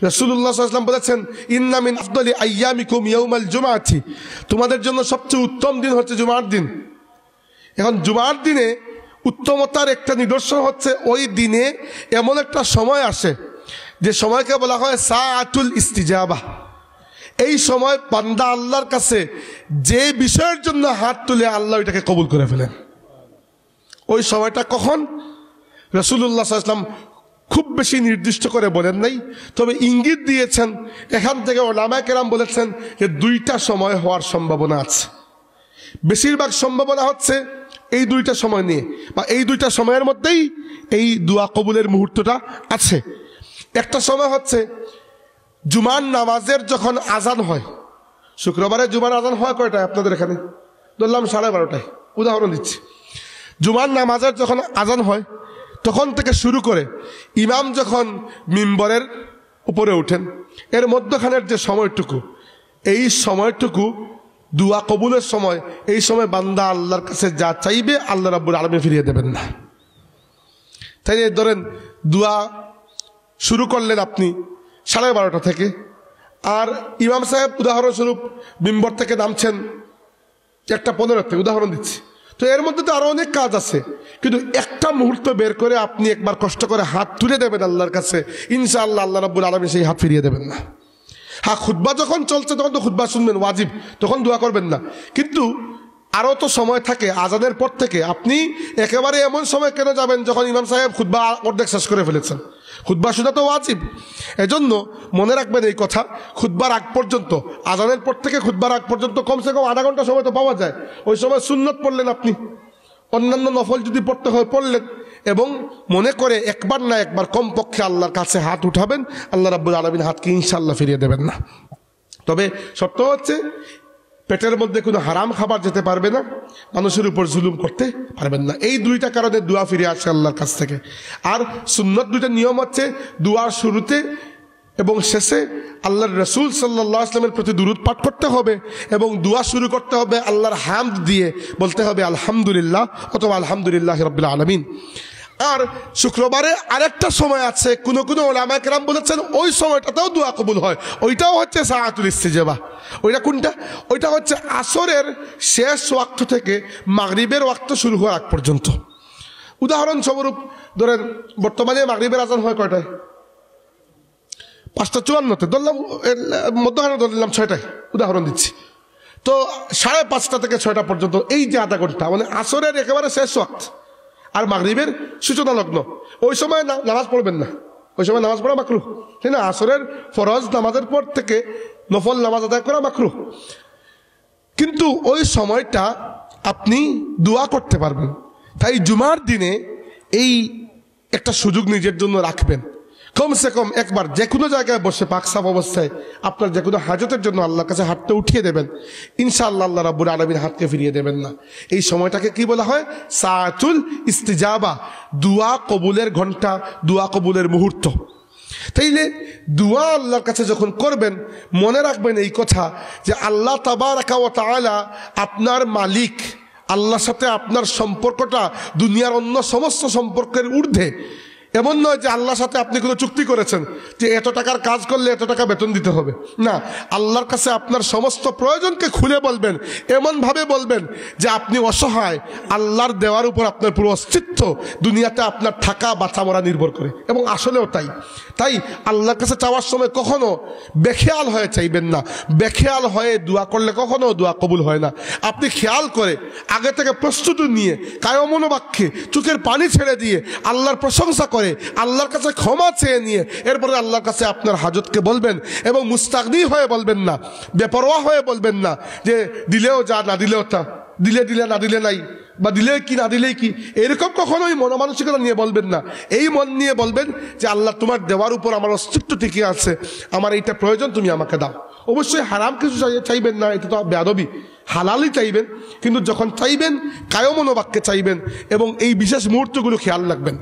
রাসূলুল্লাহ সাল্লাল্লাহু আলাইহি ওয়াসাল্লাম বলেছেন, ইন্না মিন আফদালি আইয়ামিকুম ইয়াউমাল জুমআতি, তোমাদের জন্য সবচেয়ে উত্তম দিন হচ্ছে জুমার দিন। এখন জুমার দিনে উত্তমতার একটা নিদর্শন হচ্ছে ওই দিনে এমন একটা সময় আসে যে সময়কে বলা হয় সাআতুল ইস্তিজাবা। এই সময় বান্দা আল্লাহর কাছে যে বিষয়ের জন্য হাত তুলে আল্লাহ এটাকে কবুল করে ফেলেন। ওই সময়টা কখন? রাসূলুল্লাহ সাল্লাল্লাহু আলাইহি ওয়াসাল্লাম খুব বেশি নির্দিষ্ট করে বলেন নাই, তবে ইঙ্গিত দিয়েছেন। এখান থেকে উলামায়ে কেরাম বলেছেন যে দুইটা সময় হওয়ার সম্ভাবনা আছে। বেশিরভাগ সম্ভাবনা হচ্ছে এই দুইটা সময় নিয়ে, বা এই দুইটা সময়ের মধ্যেই এই দোয়া কবুলের মুহূর্তটা আছে। একটা সময় হচ্ছে জুমার নামাজের যখন আজান হয়। শুক্রবারে জুমার আজান হয় কয়টায় আপনাদের এখানে? ধরলাম 12:30টায়, উদাহরণ দিচ্ছি। জুমার নামাজের যখন আজান হয় তখন থেকে শুরু করে ইমাম যখন মিম্বরের উপরে ওঠেন, এর মধ্যখানের যে সময়টুকু, এই সময়টুকু দোয়া কবুলের সময়। এই সময় বান্দা আল্লাহর কাছে যা চাইবে আল্লাহ রাব্বুল আলামিন ফিরিয়ে দেবেন না। তাই ধরেন দোয়া শুরু করলেন আপনি 12:30 থেকে, আর ইমাম সাহেব উদাহরণস্বরূপ মিম্বর থেকে নামছেন 1:15 থেকে, উদাহরণ দিচ্ছি। তো এর মধ্যে তো আরো অনেক কাজ আছে, কিন্তু একটা মুহূর্ত বের করে আপনি একবার কষ্ট করে হাত তুলে দেবেন আল্লাহর কাছে, ইনশাআল্লাহ আল্লাহ রাব্বুল আলামিন সেই হাত ফিরিয়ে দেবেন না। হ্যাঁ, খুতবা যখন চলছে তখন তো খুতবা শুনবেন, ওয়াজিব, তখন দোয়া করবেন না। কিন্তু আরও তো সময় থাকে আজানের পর থেকে। আপনি একেবারে এমন সময় কেন যাবেন যখন ইমাম সাহেব খুতবা অর্ধেক শেষ করে ফেলেছেন? খুতবা শোনা তো ওয়াজিব। এজন্য মনে রাখবেন এই কথা, খুতবার আগ পর্যন্ত, আজানের পর থেকে খুতবার আগ পর্যন্ত কমসে কম আধা ঘন্টা সময় তো পাওয়া যায়। ওই সময় সুন্নত পড়লেন আপনি, অন্যান্য নফল যদি পড়তে হয় পড়লেন, এবং মনে করে একবার না একবার কমপক্ষে আল্লাহর কাছে হাত উঠাবেন। আল্লাহ রাব্বুল আলামিন হাতকে ইনশাআল্লাহ ফিরিয়ে দেবেন না। তবে সত্য হচ্ছে পেটের মধ্যে কোনো হারাম খাবার যেতে পারবে না, মানুষের উপর জুলুম করতে পারবেন না। এই দুইটা কারণে দোয়া ফিরে আসে আল্লাহর কাছ থেকে। আর সুন্নত দুইটা নিয়ম হচ্ছে, দোয়ার শুরুতে এবং শেষে আল্লাহর রাসূল সাল্লাল্লাহু আলাইহি ওয়াসাল্লামের প্রতি দুরূদ পাঠ করতে হবে, এবং দোয়া শুরু করতে হবে আল্লাহর হামদ দিয়ে, বলতে হবে আলহামদুলিল্লাহ অথবা আলহামদুলিল্লাহি রাব্বিল আলামিন। আর শুক্রবারে আরেকটা সময় আছে, কোনো উলামায়ে কেরাম বলেছেন ওই সময়টাতেও দোয়া কবুল হয়। ওইটাও হচ্ছে সাআতুল ইস্তিজাবা। ওইটা কোনটা? ওইটা হচ্ছে আসরের শেষ ওয়াক্ত থেকে মাগরিবের ওয়াক্ত শুরু হওয়ার আগ পর্যন্ত। উদাহরণস্বরূপ ধরেন বর্তমানে মাগরিবের আজান হয় কয়টায়? 5:54 ধরলাম, মধ্যখানে ধরলাম 6টায়, উদাহরণ দিচ্ছি। তো 5:30 থেকে 6টা পর্যন্ত এই যে আধা ঘন্টা, মানে আসরের একেবারে শেষ ওয়াক্ত আর মাগরিবের সূচনা লগ্ন। ওই সময় নামাজ পড়বেন না, ওই সময় নামাজ পড়া মাকরুহ, তাই না? আসরের ফরজ নামাজের পর থেকে নফল নামাজ আদায় করা মাকরুহ। কিন্তু ওই সময়টা আপনি দোয়া করতে পারবেন। তাই জুমার দিনে এই একটা সুযোগ নিজের জন্য রাখবেন। কমসে কম একবার যে কোনো জায়গায় বসে পাক সাফ অবস্থায় আপনার যে কোনো হাজতের জন্য আল্লাহর কাছে হাতটা উঠিয়ে দেবেন, ইনশাআল্লাহ আল্লাহ রাব্বুল আলামিন হাতকে ফিরিয়ে দেবেন না। এই সময়টাকে কি বলা হয়? সাআতুল ইস্তিজাবা, দোয়া কবুলের ঘন্টা, দোয়া কবুলের মুহূর্ত। তাইলে দোয়া আল্লাহর কাছে যখন করবেন, মনে রাখবেন এই কথা যে আল্লাহ তাবারাকা ওয়া তাআলা আপনার মালিক। আল্লাহর সাথে আপনার সম্পর্কটা দুনিয়ার অন্য সমস্ত সম্পর্কের ঊর্ধ্বে। এমন নয় যে আল্লাহর সাথে আপনি কোনো চুক্তি করেছেন যে এত টাকার কাজ করলে এত টাকা বেতন দিতে হবে, না। আল্লাহর কাছে আপনার সমস্ত প্রয়োজনকে খুলে বলবেন, এমনভাবে বলবেন যে আপনি অসহায়। আল্লাহর দেওয়ার উপর আপনার পুরো অস্তিত্ব, দুনিয়াতে আপনার থাকা বাঁচা মরা নির্ভর করে, এবং আসলেও তাই। তাই আল্লাহর কাছে চাওয়ার সময় কখনো বেখেয়াল হয়ে চাইবেন না। বেখেয়াল হয়ে দোয়া করলে কখনো দোয়া কবুল হয় না। আপনি খেয়াল করে আগে থেকে প্রস্তুতি নিয়ে, কায়মনোবাক্যে চোখের পানি ছেড়ে দিয়ে, আল্লাহর প্রশংসা করে, আল্লাহর কাছে ক্ষমা চেয়ে নিয়ে এরপরে আল্লাহর কাছে আপনার হাজতকে বলবেন, এবং মুস্তাগনি হয়ে বলবেন না, বেপরোয়া হয়ে বলবেন না যে দিলেও যা না দিলেও তা, দিলে না দিলে নাই, বা দিলে কি না দিলেই কি, এরকম কখনোই মনমানসিকতা নিয়ে বলবেন না। এই মন নিয়ে বলবেন যে আল্লাহ তোমার দেওয়ার উপর আমার অস্তিত্ব টিকে আছে, আমার এইটা প্রয়োজন, তুমি আমাকে দাও। অবশ্যই হারাম কিছু চাইবেন না, এটা তো বেয়াদবি। হালালই চাইবেন, কিন্তু যখন চাইবেন কায়মনোবাক্যে চাইবেন, এবং এই বিশেষ মুহূর্তগুলো খেয়াল রাখবেন।